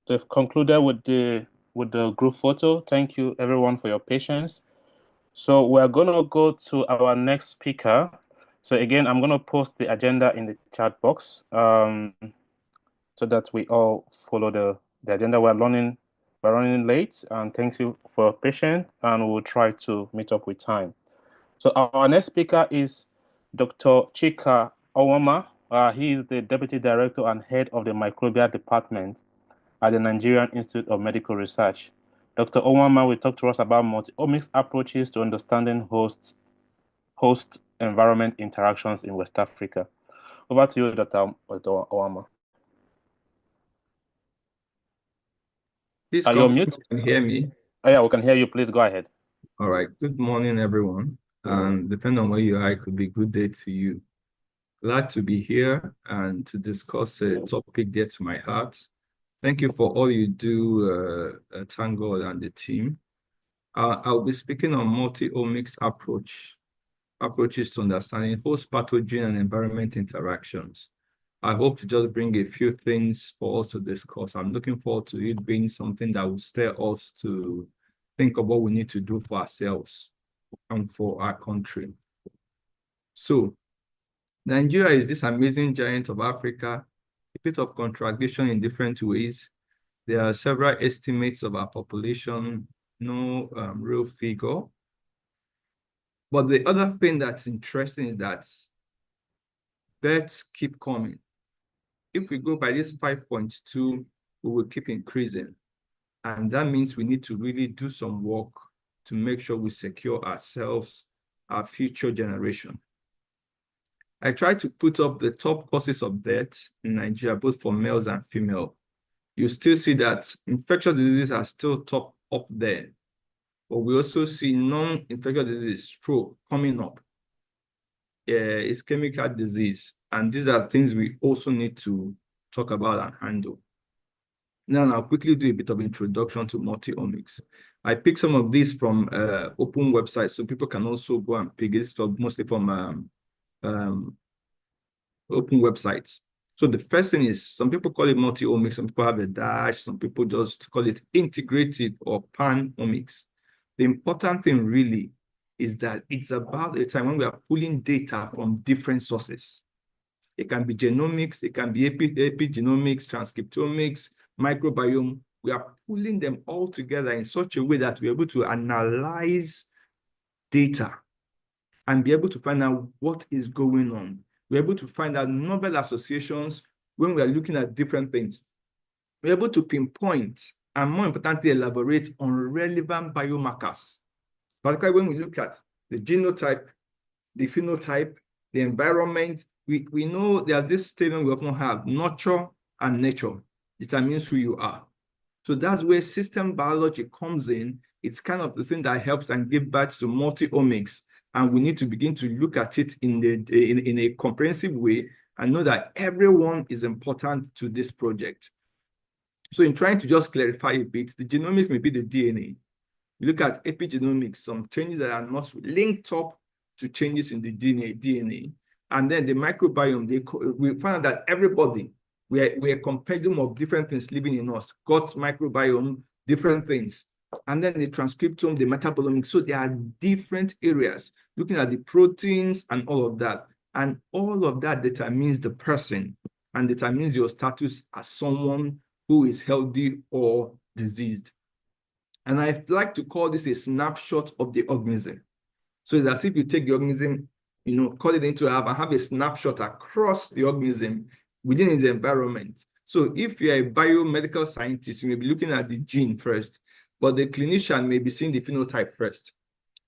They've concluded with the group photo. Thank you everyone for your patience. So we're gonna go to our next speaker. So again, I'm gonna post the agenda in the chat box so that we all follow the agenda. We're running late, and thank you for your patience, and we'll try to meet up with time. So our next speaker is Dr. Chika Owama. He is the Deputy Director and Head of the Microbial Department at the Nigerian Institute of Medical Research. Dr. Owama will talk to us about multi-omics approaches to understanding host environment interactions in West Africa. Over to you, Dr. Owama. Please Are you on confirm mute? you can hear me. Oh, yeah, we can hear you. Please go ahead. All right. Good morning, everyone. Depending on where you are, it could be a good day to you. Glad to be here and to discuss a topic dear to my heart. Thank you for all you do, Tango and the team. I'll be speaking on multi-omics approaches to understanding host pathogen and environment interactions. I hope to just bring a few things for us to discuss. I'm looking forward to it being something that will stir us to think of what we need to do for ourselves and for our country. So, Nigeria is this amazing giant of Africa, a bit of contradiction in different ways. There are several estimates of our population, no real figure. But the other thing that's interesting is that births keep coming. If we go by this 5.2, we will keep increasing. And that means we need to really do some work to make sure we secure ourselves, our future generation. I try to put up the top causes of death in Nigeria, both for males and female. You still see that infectious diseases are still top up there. But we also see non-infectious disease, stroke, coming up. Ischemic disease. And these are things we also need to talk about and handle. Now, I'll quickly do a bit of introduction to multi-omics. I picked some of these from open websites, so people can also go and pick this mostly from open websites. So the first thing is, some people call it multi-omics, some people have a dash, some people just call it integrative or pan-omics. The important thing really is that it's about a time when we are pulling data from different sources. It can be genomics, it can be epigenomics, transcriptomics, microbiome. We are pulling them all together in such a way that we're able to analyze data and be able to find out what is going on. We're able to find out novel associations when we are looking at different things. We're able to pinpoint and, more importantly, elaborate on relevant biomarkers. Particularly when we look at the genotype, the phenotype, the environment, we know there's this statement we often have: nurture and nature determines who you are. So that's where system biology comes in. It's kind of the thing that helps and gives birth to multi-omics. And we need to begin to look at it in a comprehensive way and know that everyone is important to this project. So in trying to just clarify a bit, the genomics may be the DNA. We look at epigenomics, some changes that are not linked up to changes in the DNA. And then the microbiome, we find out that everybody, we're a compendium of different things living in us: gut microbiome, different things. And then the transcriptome, the metabolomics. So there are different areas looking at the proteins and all of that. And all of that determines the person and determines your status as someone who is healthy or diseased. And I like to call this a snapshot of the organism. So it's as if you take the organism, cut it into half and have a snapshot across the organism within its environment. So if you're a biomedical scientist, you may be looking at the gene first, but the clinician may be seeing the phenotype first.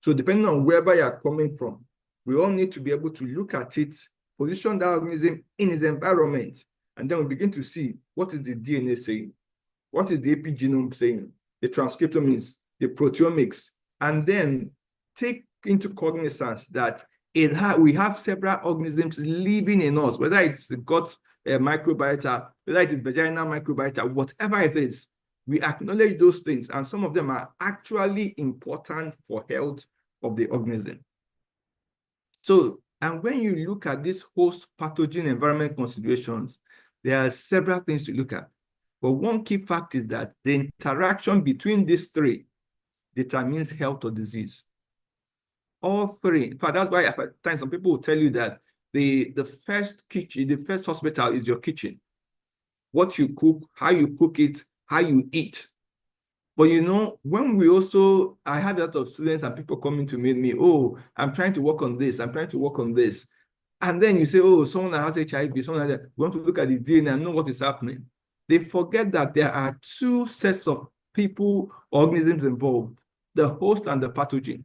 So depending on wherever you're coming from, we all need to be able to look at it, position the organism in its environment, and then we begin to see what is the DNA saying, what is the epigenome saying, the transcriptomics, the proteomics, and then take into cognizance that we have several organisms living in us, whether it's the gut microbiota, whether it is vaginal microbiota, whatever it is. We acknowledge those things, and some of them are actually important for health of the organism. So, and when you look at these host pathogen environment considerations, there are several things to look at. But one key fact is that the interaction between these three determines health or disease. All three. In fact, that's why at times some people will tell you that the first kitchen, the first hospital is your kitchen. What you cook, how you cook it, how you eat. But you know, when we also, I have a lot of students and people coming to meet me, oh, I'm trying to work on this, I'm trying to work on this. And then you say, oh, someone that has HIV, someone that want to look at the DNA and know what is happening. They forget that there are two sets of people, organisms involved, the host and the pathogen.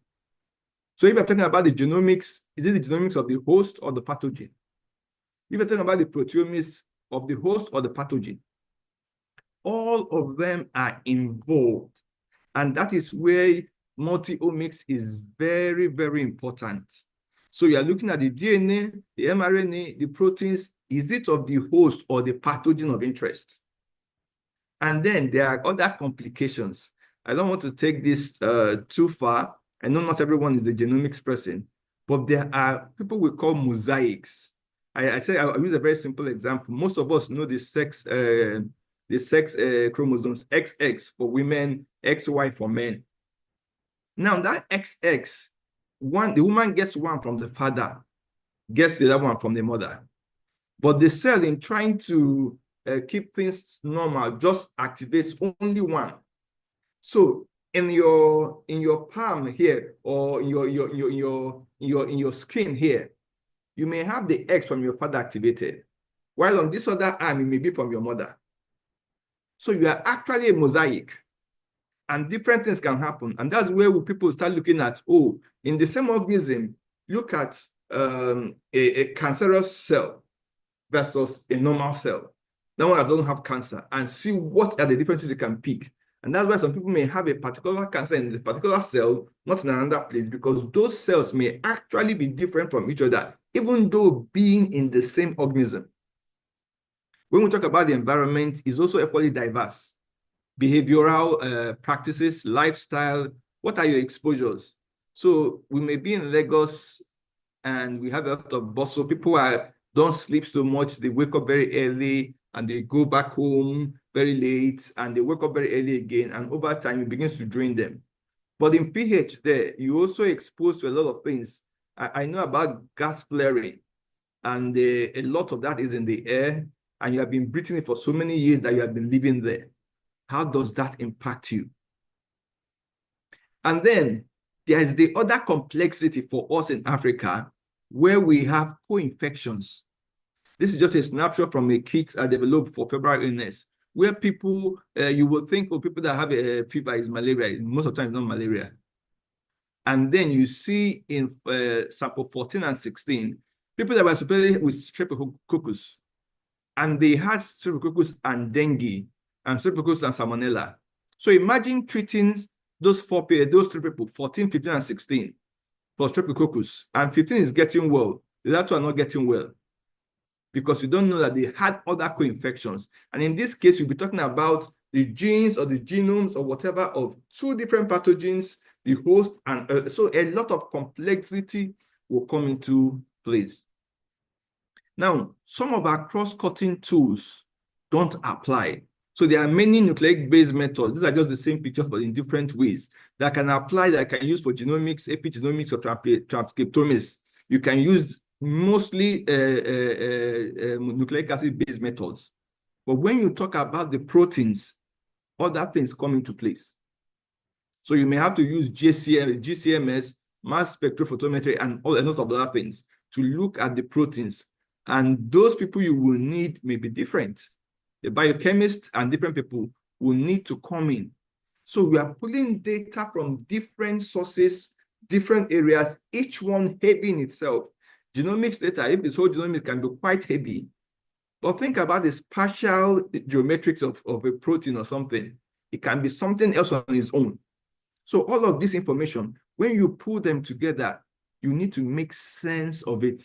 So if you're talking about the genomics, is it the genomics of the host or the pathogen? If you're talking about the proteomics of the host or the pathogen, all of them are involved. And that is where multiomics is very, very important. So you are looking at the DNA, the mRNA, the proteins. Is it of the host or the pathogen of interest? And then there are other complications. I don't want to take this too far. I know not everyone is a genomics person, but there are people we call mosaics. I say I'll use a very simple example. Most of us know the sex chromosomes, XX for women, XY for men. Now that XX, the woman gets one from the father, gets the other one from the mother. But the cell, in trying to keep things normal, just activates only one. So in your palm here, or in your skin here, you may have the X from your father activated, while on this other arm it may be from your mother. So you are actually a mosaic, and different things can happen. And that's where people start looking at, oh, in the same organism, look at a cancerous cell versus a normal cell, that one that doesn't have cancer, and see what are the differences you can pick. And that's why some people may have a particular cancer in the particular cell, not in another place, because those cells may actually be different from each other, even though being in the same organism. When we talk about the environment, it's also equally diverse. Behavioral practices, lifestyle, what are your exposures? So we may be in Lagos and we have a lot of bustle. People don't sleep so much. They wake up very early and they go back home very late and they wake up very early again. And over time, it begins to drain them. But in pH there, you also exposed to a lot of things. I know about gas flaring, and a lot of that is in the air, and you have been breathing it for so many years that you have been living there. How does that impact you? And then there is the other complexity for us in Africa, where we have co-infections. This is just a snapshot from a kit I developed for febrile illness, where people, you will think, oh, people that have a fever is malaria. Most of the time, it's not malaria. And then you see in sample 14 and 16, people that were supposedly with streptococcus, and they had streptococcus and dengue, and streptococcus and salmonella. So imagine treating those three people, 14, 15, and 16, for streptococcus, and 15 is getting well. The other two are not getting well, because you don't know that they had other co-infections. And in this case, you'll be talking about the genes or the genomes or whatever of two different pathogens, the host, and so a lot of complexity will come into place. Now, some of our cross-cutting tools don't apply. So there are many nucleic-based methods. These are just the same pictures, but in different ways that can apply, that can use for genomics, epigenomics, or transcriptomics. You can use mostly nucleic acid-based methods. But when you talk about the proteins, other things come into place. So you may have to use GCMS, mass spectrophotometry, and a lot of other things to look at the proteins. And those people you will need may be different. The biochemist and different people will need to come in. So we are pulling data from different sources, different areas, each one heavy in itself. Genomics data, if this whole genomics, can be quite heavy. But think about the spatial geometrics of a protein or something. It can be something else on its own. So all of this information, when you pull them together, you need to make sense of it.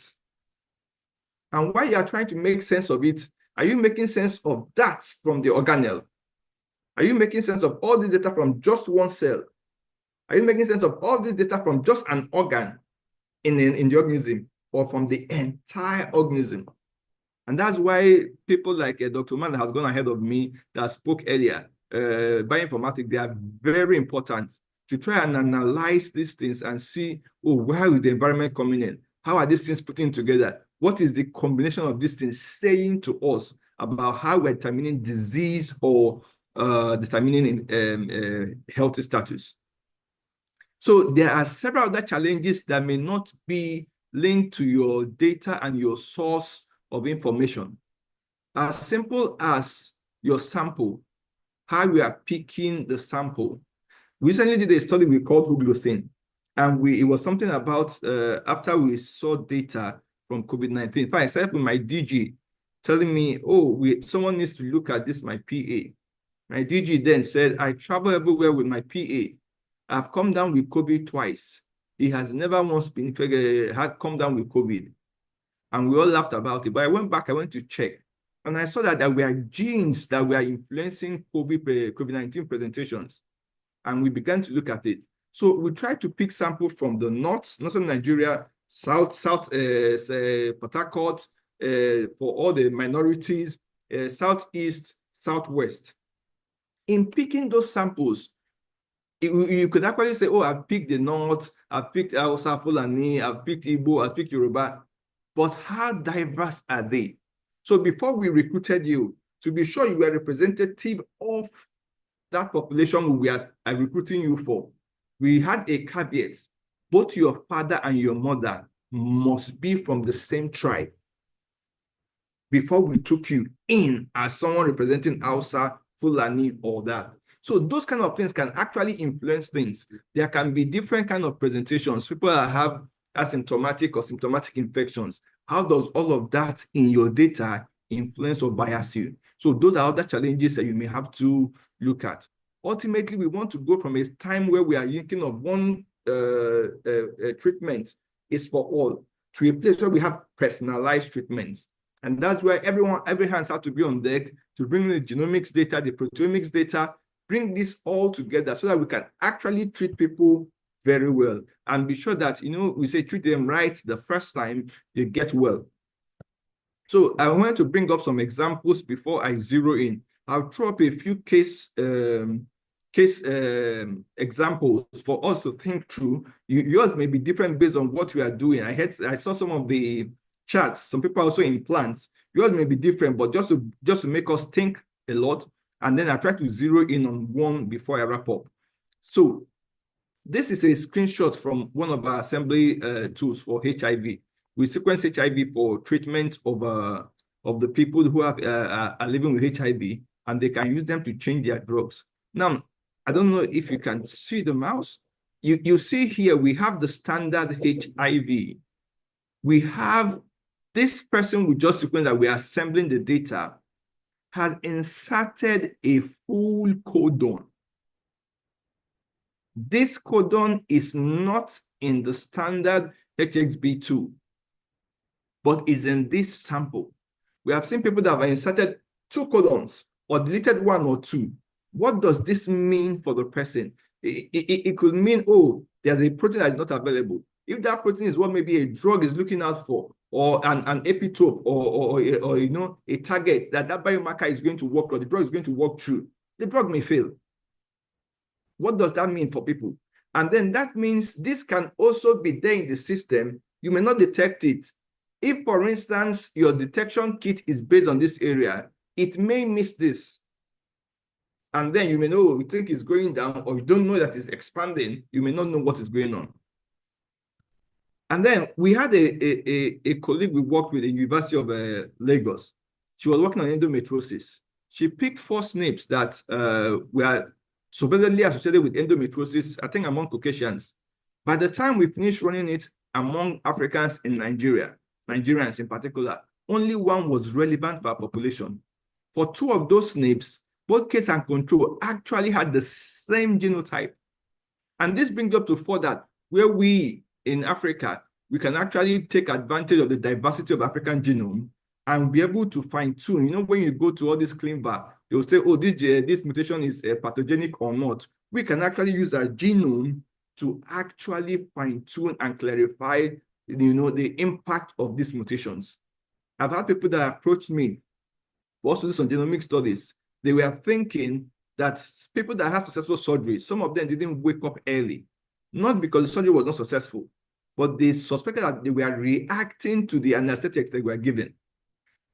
And while you are trying to make sense of it, are you making sense of that from the organelle? Are you making sense of all this data from just one cell? Are you making sense of all this data from just an organ in the organism, or from the entire organism? And that's why people like Dr. Man has gone ahead of me that spoke earlier. Bioinformatics, they are very important to try and analyze these things and see, oh, where is the environment coming in? How are these things putting together? What is the combination of these things saying to us about how we're determining disease or determining healthy status? So there are several other challenges that may not be linked to your data and your source of information. As simple as your sample, how we are picking the sample. We recently did a study we called Huglocene, and it was something about after we saw data from COVID-19. In fact, I started with my DG telling me, oh, someone needs to look at this, my PA. My DG then said, I travel everywhere with my PA. I've come down with COVID twice. He has never once been had come down with COVID. And we all laughed about it. But I went back, I went to check. And I saw that there were genes that were influencing COVID-19 presentations. And we began to look at it. So we tried to pick samples from the northern Nigeria, Port Harcourt, for all the minorities, southeast, southwest. In picking those samples, you could actually say, oh, I've picked the North, I've picked Hausa, Fulani, I've picked Igbo, I've picked Yoruba. But how diverse are they? So before we recruited you, to be sure you were representative of that population we are recruiting you for, we had a caveat. Both your father and your mother must be from the same tribe before we took you in as someone representing Hausa, Fulani, or that. So those kind of things can actually influence things. There can be different kind of presentations. People that have asymptomatic or symptomatic infections. How does all of that in your data influence or bias you? So those are other challenges that you may have to look at. Ultimately, we want to go from a time where we are thinking of one treatment is for all to a place where we have personalized treatments. And that's where every hands have to be on deck to bring the genomics data, the proteomics data, bring this all together so that we can actually treat people very well and be sure that, we say treat them right the first time they get well. So I wanted to bring up some examples before I zero in. I'll throw up a few case examples for us to think through. Yours may be different based on what you are doing. I saw some of the charts. Some people are also in plants. Yours may be different, but just to make us think a lot. And then I try to zero in on one before I wrap up. So this is a screenshot from one of our assembly tools for HIV. We sequence HIV for treatment of the people who are living with HIV, and they can use them to change their drugs. Now, I don't know if you can see the mouse. You see here, we have the standard HIV. We have this person we just sequenced that we are assembling the data has inserted a full codon. This codon is not in the standard HXB2, but is in this sample. We have seen people that have inserted 2 codons or deleted 1 or 2. What does this mean for the person? It could mean, oh, there's a protein that is not available. If that protein is what maybe a drug is looking out for, or an epitope, or a target that biomarker is going to work, or the drug is going to work through, the drug may fail. What does that mean for people? And then that means this can also be there in the system. You may not detect it. If, for instance, your detection kit is based on this area, it may miss this. And then you may know, you think it's going down, or you don't know that it's expanding. You may not know what is going on. And then we had a colleague we worked with in the University of Lagos. She was working on endometriosis. She picked 4 SNPs that were supposedly associated with endometriosis, I think among Caucasians. By the time we finished running it among Africans in Nigeria, Nigerians in particular, only 1 was relevant for our population. For 2 of those SNPs, both case and control actually had the same genotype. And this brings up to 4 that where we in Africa, we can actually take advantage of the diversity of African genome and be able to fine tune. When you go to all this ClinVar, they'll say, oh, this mutation is pathogenic or not. We can actually use our genome to actually fine tune and clarify, the impact of these mutations. I've had people that approached me for us to do some genomic studies. They were thinking that people that had successful surgery, some of them didn't wake up early, not because the surgery was not successful, but they suspected that they were reacting to the anesthetics they were given.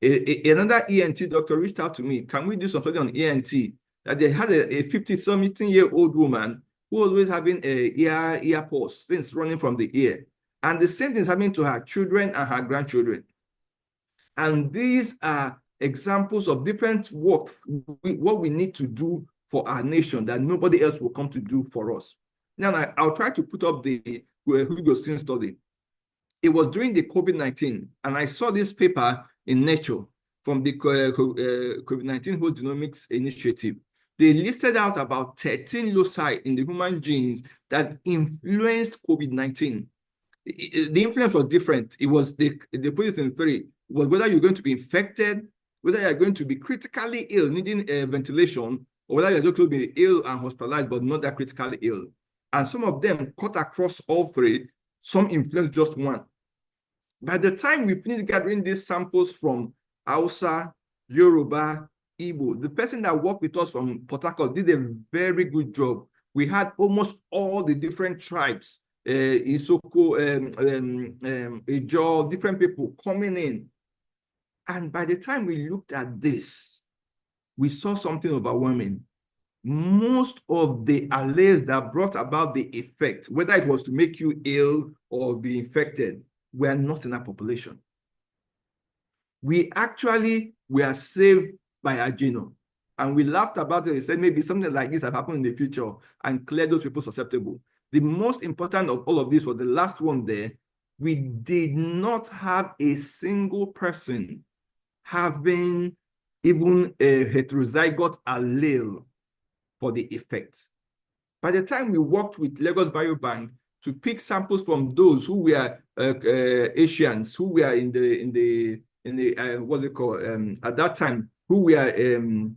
Another ENT doctor reached out to me, can we do something on ENT? That they had a 50-something-year-old woman who was always having ear pulse, things running from the ear. And the same thing is happening to her children and her grandchildren. And these are examples of different work, what we need to do for our nation that nobody else will come to do for us. Now, I'll try to put up the Hugo Steen study. It was during the COVID-19, and I saw this paper in Nature from the COVID-19 Whole Genomics Initiative. They listed out about 13 loci in the human genes that influenced COVID-19. The influence was different. It was, they put it in three. It was whether you're going to be infected, whether you're going to be critically ill, needing ventilation, or whether you're going to be ill and hospitalized, but not that critically ill. And some of them cut across all three, some influence just one. By the time we finished gathering these samples from Hausa, Yoruba, Igbo, the person that worked with us from Port Harcourt did a very good job. We had almost all the different tribes, Isoko, Ijaw, different people coming in. And by the time we looked at this, we saw something overwhelming. Most of the alleles that brought about the effect, whether it was to make you ill or be infected, were not in our population. We actually were saved by our genome. And we laughed about it and said maybe something like this has happened in the future and clear those people susceptible. The most important of all of this was the last one there. We did not have a single person having even a heterozygote allele for the effect. By the time we worked with Lagos Biobank to pick samples from those who were Asians, who were in the what's it called at that time, who were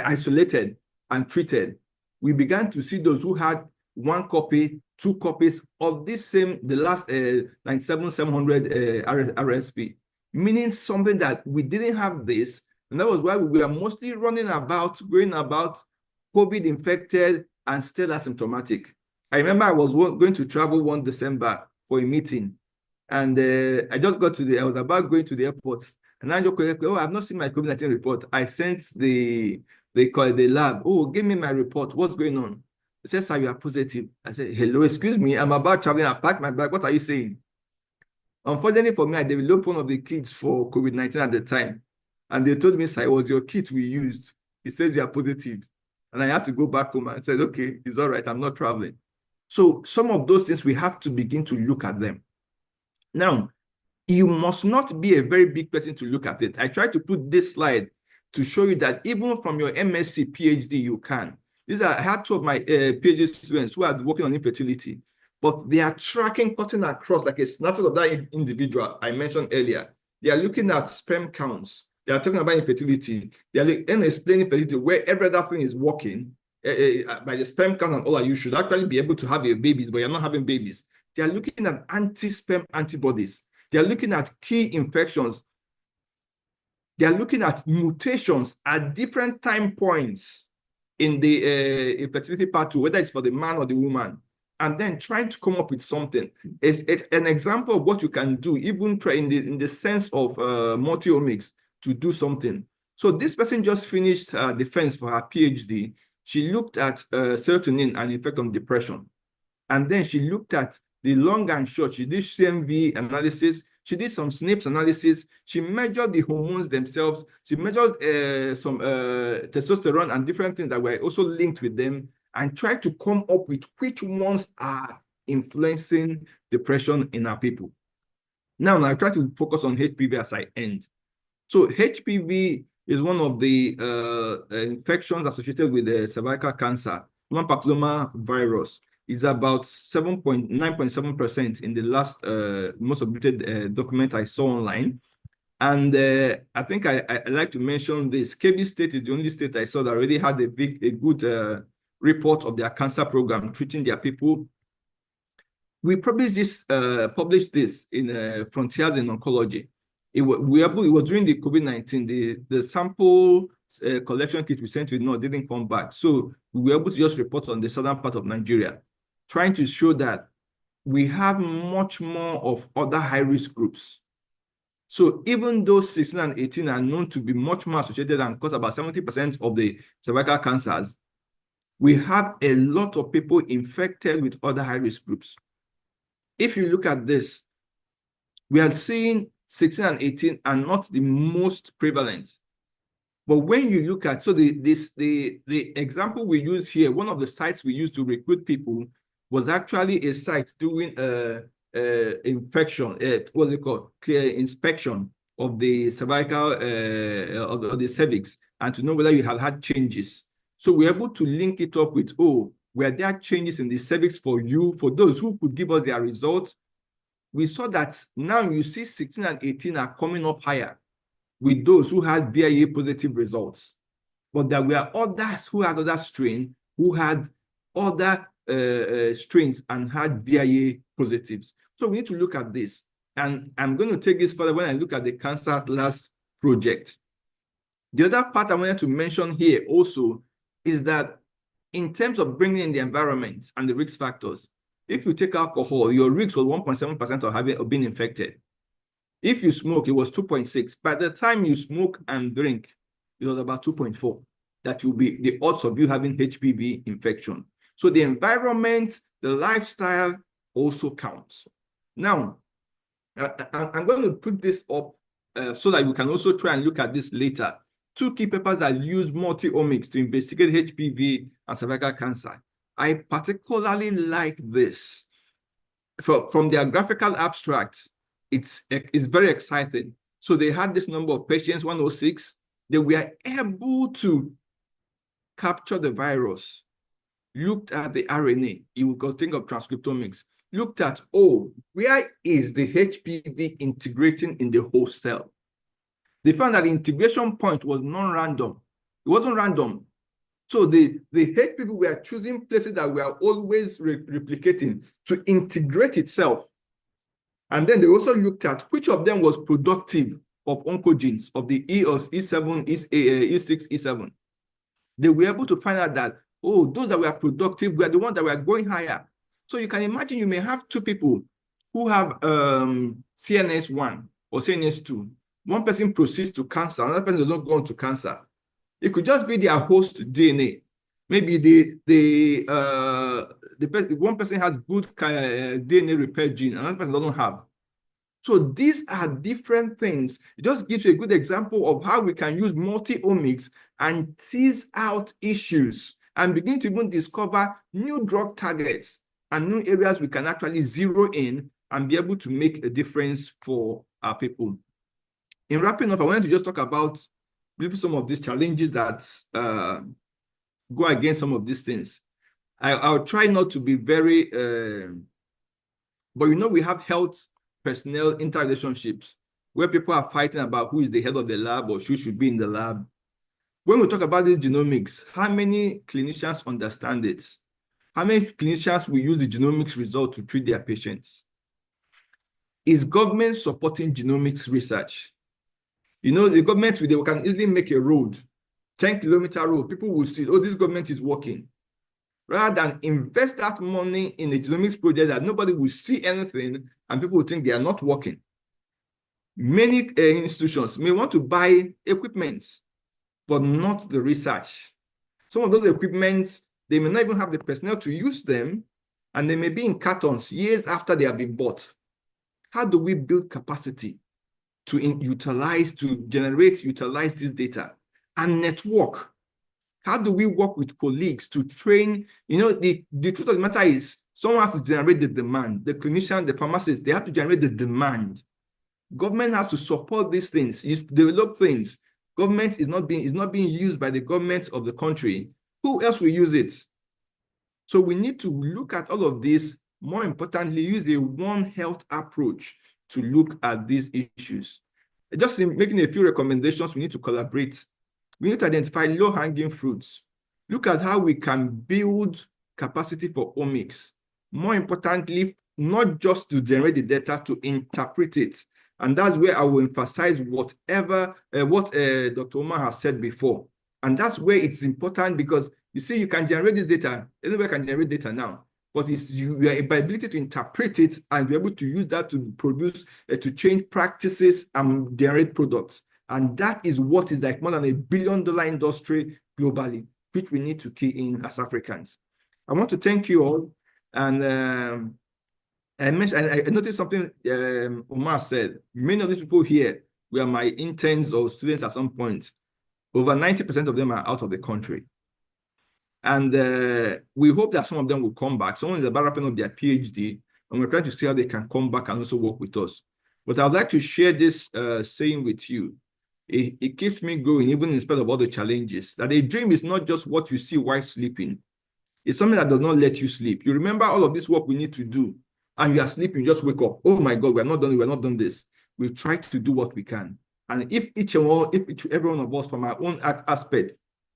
isolated and treated, we began to see those who had 1 copy, 2 copies of this same, the last 97700 RSP, meaning something that we didn't have this, and that was why we were mostly running about, going about, COVID infected and still asymptomatic. I remember I was going to travel one December for a meeting, and I just got to I was about going to the airport, and I just go, oh, I've not seen my COVID-19 report. I sent they call it the lab. Oh, give me my report. What's going on? They said, sir, you are positive. I said, hello, excuse me, I'm about traveling. I packed my bag. What are you saying? Unfortunately for me, I developed one of the kits for COVID-19 at the time, and they told me, sir, it was your kit we used. He says you are positive. And I had to go back home and said, okay, it's all right, I'm not traveling. So some of those things, we have to begin to look at them. Now, you must not be a very big person to look at it. I tried to put this slide to show you that even from your MSc, PhD, you can. I had 2 of my PhD students who are working on infertility, but they are tracking, cutting across like a snapshot of that individual I mentioned earlier. They are looking at sperm counts. They are talking about infertility. They are explaining fertility where every other thing is working by the sperm count and all that. You should actually be able to have your babies, but you're not having babies. They are looking at anti-sperm antibodies. They are looking at key infections. They are looking at mutations at different time points in the infertility pathway, whether it's for the man or the woman, and then trying to come up with something. It's an example of what you can do, even in the sense of multiomics, to do something. So this person just finished defense for her PhD. She looked at serotonin and effect on depression. And then she looked at the long and short. She did CMV analysis. She did some SNPs analysis. She measured the hormones themselves. She measured some testosterone and different things that were also linked with them, and tried to come up with which ones are influencing depression in our people. Now I try to focus on HPV as I end. So HPV is one of the infections associated with cervical cancer. Human papilloma virus is about 9.7% in the last most updated document I saw online. And I think I like to mention this. Kebbi State is the only state I saw that already had a good report of their cancer program treating their people. We published this in Frontiers in Oncology. it was during the COVID-19, the sample collection kit we sent to the north didn't come back. So we were able to just report on the southern part of Nigeria, trying to show that we have much more of other high-risk groups. So even though 16 and 18 are known to be much more associated and cause about 70% of the cervical cancers, we have a lot of people infected with other high-risk groups. If you look at this, we are seeing 16 and 18 are not the most prevalent. But when you look at, so the example we use here, one of the sites we used to recruit people was actually a site doing infection, what's it called? Clear inspection of the cervical, of the cervix, and to know whether you have had changes. So we're able to link it up with, oh, were there changes in the cervix for you, for those who could give us their results? We saw that now you see 16 and 18 are coming up higher with those who had VIA positive results. But there were others who had other strains, who had other strains and had VIA positives. So we need to look at this. And I'm going to take this further when I look at the Cancer Atlas project. The other part I wanted to mention here also is that in terms of bringing in the environment and the risk factors, if you take alcohol, your risk was 1.7% of being infected. If you smoke, it was 2.6. By the time you smoke and drink, it was about 2.4. That will be the odds of you having HPV infection. So the environment, the lifestyle also counts. Now, I'm going to put this up so that we can also try and look at this later. Two key papers that use multiomics to investigate HPV and cervical cancer. I particularly like this. From their graphical abstract, it's very exciting. So they had this number of patients, 106. They were able to capture the virus, looked at the RNA. You could think of transcriptomics. Looked at, oh, where is the HPV integrating in the host cell? They found that the integration point was non-random. It wasn't random. So the HPV were choosing places that were always replicating to integrate itself. And then they also looked at which of them was productive of oncogenes of the E7, E6, E7. They were able to find out that, oh, those that were productive were the ones that were going higher. So you can imagine you may have two people who have CNS1 or CNS2. One person proceeds to cancer, another person does not go on to cancer. It could just be their host DNA. Maybe one person has good DNA repair gene, another person doesn't have. So these are different things. It just gives you a good example of how we can use multi-omics and tease out issues and begin to even discover new drug targets and new areas we can actually zero in and be able to make a difference for our people. In wrapping up, I wanted to just talk about some of these challenges that go against some of these things. I'll try not to be very, but you know, we have health personnel interrelationships where people are fighting about who is the head of the lab or who should be in the lab. When we talk about this genomics, how many clinicians understand it? How many clinicians will use the genomics result to treat their patients? Is government supporting genomics research? You know, the government, they can easily make a road, 10-kilometer road. People will see, oh, this government is working. Rather than invest that money in a genomics project that nobody will see anything and people will think they are not working. Many institutions may want to buy equipment, but not the research. Some of those equipments, they may not even have the personnel to use them, and they may be in cartons years after they have been bought. How do we build capacity to utilize this data and network? How do we work with colleagues to train? You know, the truth of the matter is someone has to generate the demand. The clinician, the pharmacist, they have to generate the demand. Government has to support these things, develop things. Government is not being used by the government of the country. Who else will use it? So we need to look at all of this. More importantly, use a One Health approach to look at these issues. Just in making a few recommendations, we need to collaborate. We need to identify low-hanging fruits. Look at how we can build capacity for omics. More importantly, not just to generate the data, to interpret it And that's where I will emphasize what Dr. Omar has said before. And that's where it's important, because you see, you can generate this data. Anybody can generate data now. But it's your ability to interpret it and be able to use that to produce, to change practices and generate products. And that is what is like more than $1 billion industry globally, which we need to key in as Africans. I want to thank you all. And I noticed something Omar said. Many of these people here were my interns or students at some point. Over 90% of them are out of the country. And we hope that some of them will come back. Someone is about wrapping up their PhD, and we're trying to see how they can come back and also work with us. But I'd like to share this saying with you. It keeps me going, even in spite of all the challenges, that a dream is not just what you see while sleeping. It's something that does not let you sleep. You remember all of this work we need to do, and you are sleeping, you just wake up. Oh my God, we're not done this. We try to do what we can. And if every one of us from our own aspect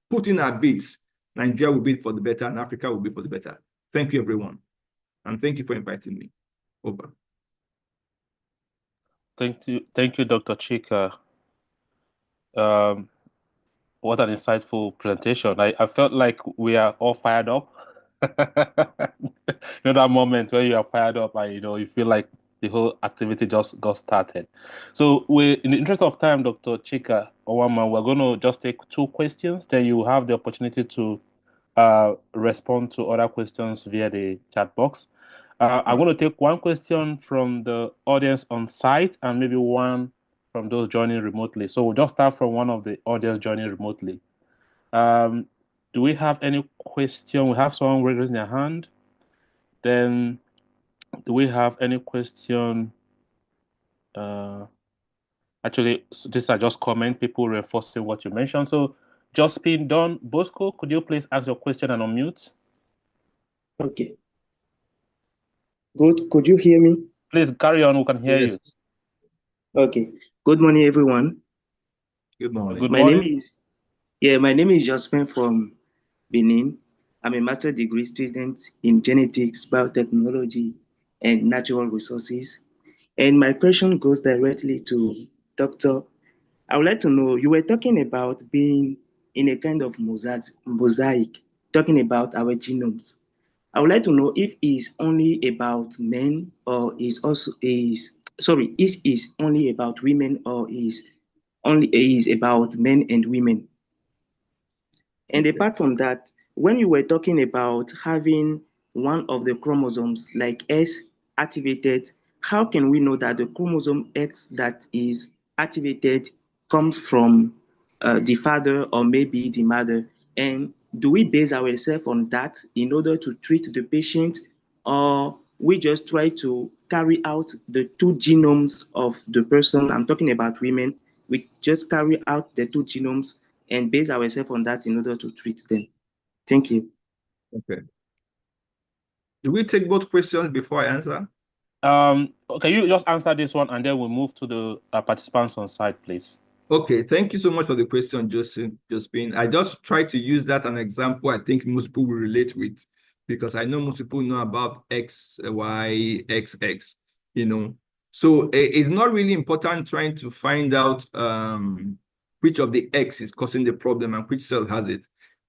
put in our bits, Nigeria will be for the better and Africa will be for the better. Thank you, everyone. And thank you for inviting me. Over. Thank you, Dr. Chika. What an insightful presentation. I felt like we are all fired up. That moment when you are fired up and you feel like the whole activity just got started. So in the interest of time, Dr. Chika Owama, we're going to just take 2 questions. Then you have the opportunity to respond to other questions via the chat box. I'm going to take 1 question from the audience on site and maybe 1 from those joining remotely. So we'll just start from one of the audience joining remotely. Do we have any question? We have someone raising their hand. Then, do we have any question? Actually, these are just comment, people reinforcing what you mentioned. So, just been done. Bosco, could you please ask your question and unmute? Okay. Good. Could you hear me? Please carry on. We can hear you. Okay. Good morning, everyone. Good morning. Good morning. My name is Jospin from Benin. I'm a master's degree student in genetics, biotechnology, and natural resources. And my question goes directly to Dr. I would like to know, you were talking about being in a kind of mosaic, talking about our genomes. I would like to know if it's only about men or is only about women or is about men and women. And apart from that, when you were talking about having one of the chromosomes like S activated, how can we know that the chromosome X that is activated comes from the father or maybe the mother? And do we base ourselves on that in order to treat the patient, or we just try to carry out the 2 genomes of the person? I'm talking about women. We just carry out the 2 genomes and base ourselves on that in order to treat them. Thank you. Okay. Do we take both questions before I answer? Okay, you just answer this one and then we'll move to the participants on site, please. Okay, thank you so much for the question, Josephine. I just try to use that an example I think most people will relate with, because I know most people know about X, Y, XX, So it's not really important trying to find out which of the X is causing the problem and which cell has it.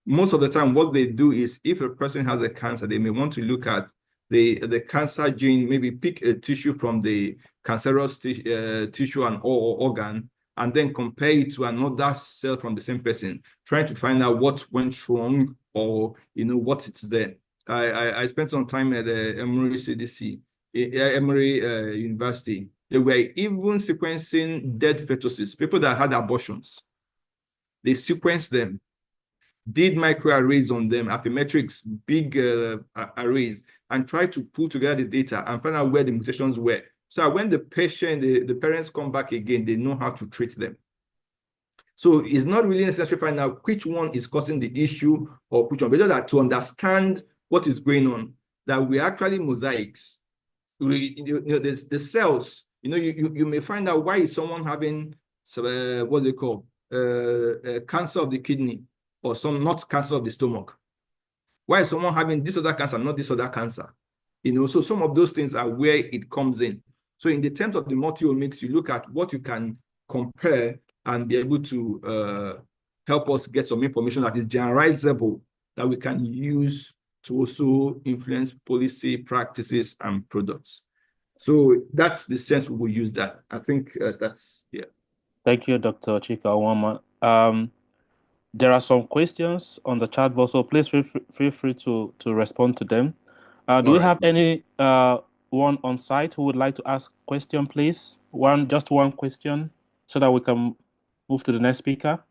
Most of the time, what they do is if a person has a cancer, they may want to look at the cancer gene, maybe pick a tissue from the cancerous tissue and or organ, and then compare it to another cell from the same person, trying to find out what went wrong or what it's there. I spent some time at the Emory CDC, Emory University. They were even sequencing dead fetuses, people that had abortions. They sequenced them, did microarrays on them, Affymetrix, big arrays, and tried to pull together the data and find out where the mutations were. So when the patient, the parents come back again, they know how to treat them. So it's not really necessary to find out which one is causing the issue or which one, but just to understand what is going on, that we actually mosaics. There's the cells, you may find out why is someone having, what's it called, cancer of the kidney, or not cancer of the stomach. Why is someone having this other cancer, not this other cancer? So some of those things are where it comes in. So in the terms of the multiomics, you look at what you can compare and be able to help us get some information that is generalizable that we can use to also influence policy practices and products. So that's the sense we will use that. I think that's, yeah. Thank you, Dr. Chika Onwuama. There are some questions on the chat box, so please feel free to respond to them. Do we have any one on site who would like to ask a question, please? Just one question, so that we can move to the next speaker.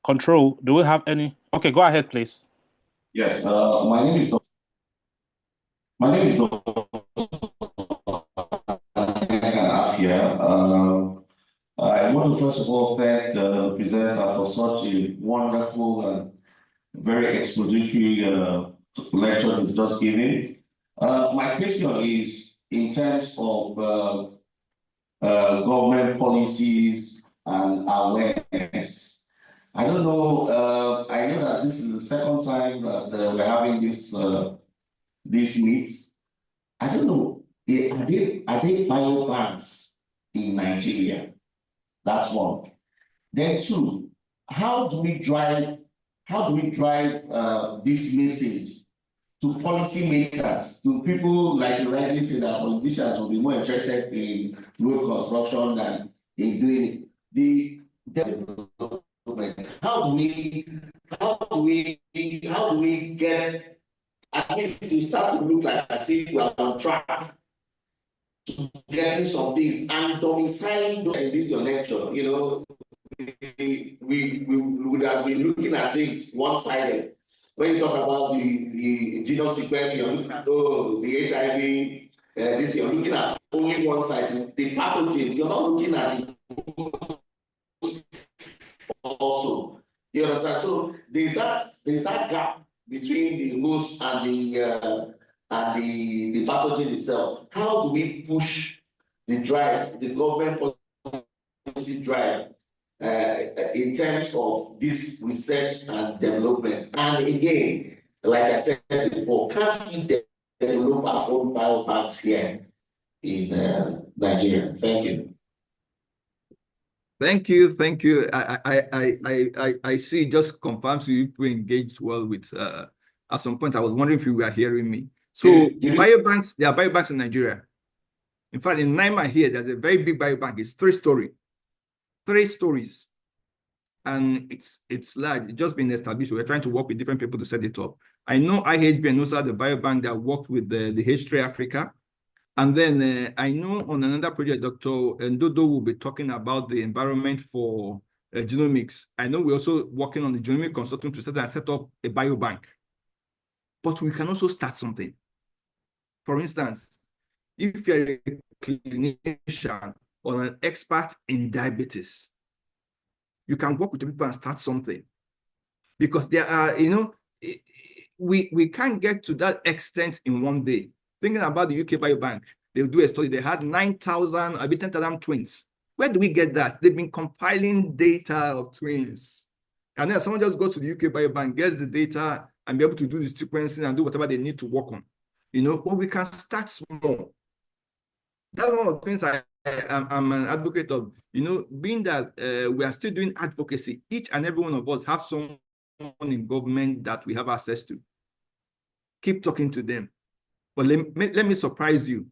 Control, do we have any? Okay, go ahead, please. Yes, my name is Dr. I want to first of all thank the presenter for such a wonderful and very expository lecture he's just given. My question is in terms of government policies and awareness. I don't know, I know that this is the second time that we're having this meet. I don't know, are they biobanks in Nigeria? That's one. Then two, how do we drive this message to policymakers, to people like you rightly say that politicians will be more interested in road construction than in doing the development? How do we get at least to start to look like as if we are on track to getting some things and domiciling those in this your lecture, you know, we would have been looking at things one-sided. When you talk about the genome sequencing, you're looking at the HIV, this you're looking at only one side. The pathogen, you're not looking at the also. You understand? So there's that gap between the host and the pathogen itself. How do we push the drive, the government policy drive, in terms of this research and development? And again, like I said before, can't we develop our own biobanks here in Nigeria? Thank you. Thank you. I see. It just confirms you engaged well with. At some point, I was wondering if you were hearing me. So biobanks, there are biobanks in Nigeria. In fact, in Naima here, there's a very big biobank. It's 3 stories, and it's large. It's just been established. We're trying to work with different people to set it up. I know IHB and also the biobank that worked with the H3 Africa. And then I know on another project, Dr. Ndodo will be talking about the environment for genomics. I know we're also working on the genomic consortium to set up a biobank. But we can also start something. For instance, if you're a clinician or an expert in diabetes, you can work with the people and start something. Because there are, you know, we can't get to that extent in one day. Thinking about the UK Biobank, they'll do a study. They had 9,000, maybe 10,000 twins. Where do we get that? They've been compiling data of twins. And then someone just goes to the UK Biobank, gets the data, and be able to do the sequencing and do whatever they need to work on. You know, but we can start small. That's one of the things I'm an advocate of. You know, being that we are still doing advocacy, each and every one of us have someone in government that we have access to. Keep talking to them. But let me surprise you.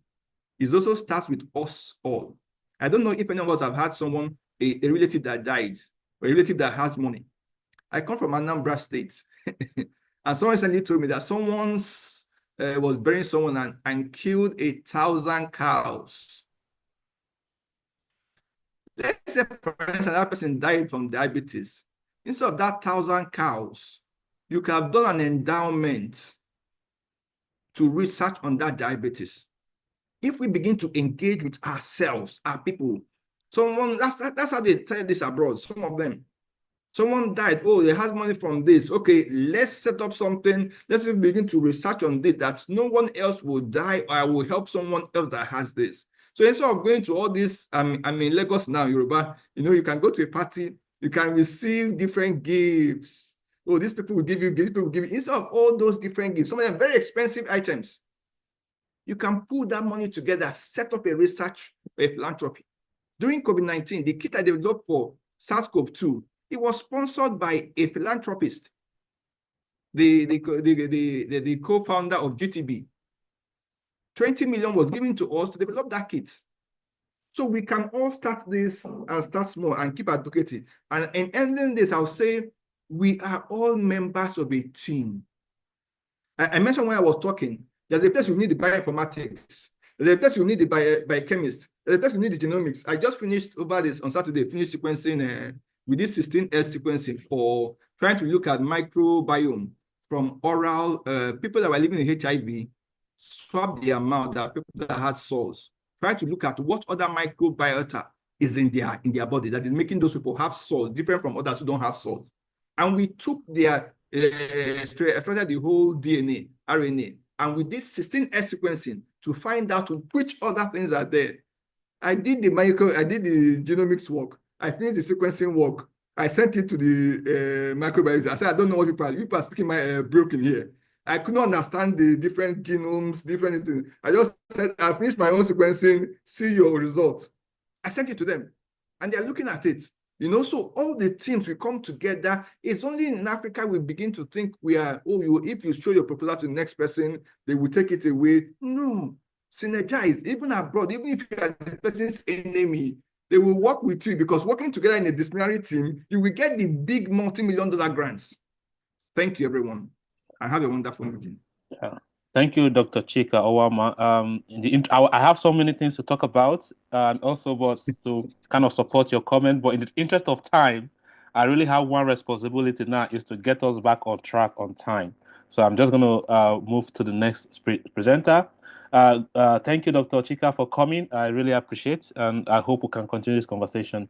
It also starts with us all. I don't know if any of us have had someone, a relative that died, or a relative that has money. I come from Anambra State. And someone recently told me that someone was burying someone and killed 1,000 cows. Let's say, for instance, that person died from diabetes. Instead of that 1,000 cows, you could have done an endowment to research on that diabetes. If we begin to engage with ourselves, our people, that's how they say this abroad, some of them. Someone died, oh, they have money from this. Okay, let's set up something. Let's begin to research on this, that no one else will die, or I will help someone else that has this. So instead of going to all this, I'm in Lagos now, Yoruba, you know, you can go to a party, you can receive different gifts. Oh, these people will give you, these people will give you, instead of all those different gifts, some of them very expensive items. you can pull that money together, set up a research, a philanthropy. During COVID-19, the kit I developed for SARS-CoV-2, it was sponsored by a philanthropist, the co-founder of GTB. 20 million was given to us to develop that kit. So we can all start this and start small and keep advocating. And in ending this, I'll say we are all members of a team. I mentioned when I was talking, there's a place you need the bioinformatics, there's a place you need the biochemist, there's a place you need the genomics. I just finished over this on Saturday, finished sequencing, we did 16S sequencing for trying to look at microbiome from oral, people that were living in HIV, swab their mouth, that people that had sores, try to look at what other microbiota is in their body that is making those people have sores, different from others who don't have sores. And we took their extracted the whole DNA, RNA, and we did 16S sequencing to find out which other things are there. I did the genomics work. I finished the sequencing work. I sent it to the microbiologist. I said, I don't know what people are speaking my broken here. I could not understand the different genomes, different things. I just said, I finished my own sequencing, see your results. I sent it to them, and they're looking at it. You know, so all the teams we come together. It's only in Africa we begin to think we are, if you show your proposal to the next person, they will take it away. No, synergize, even abroad, even if you are the person's enemy, they will work with you, because working together in a disciplinary team, you will get the big multi-million-dollar grants. Thank you, everyone. I have a wonderful meeting. Yeah. Thank you, Dr. Chika Owama. I have so many things to talk about, and also but to kind of support your comment. But in the interest of time, I really have one responsibility now, is to get us back on track on time. So I'm just going to move to the next presenter. Thank you, Dr. Chika, for coming. I really appreciate, and I hope we can continue this conversation.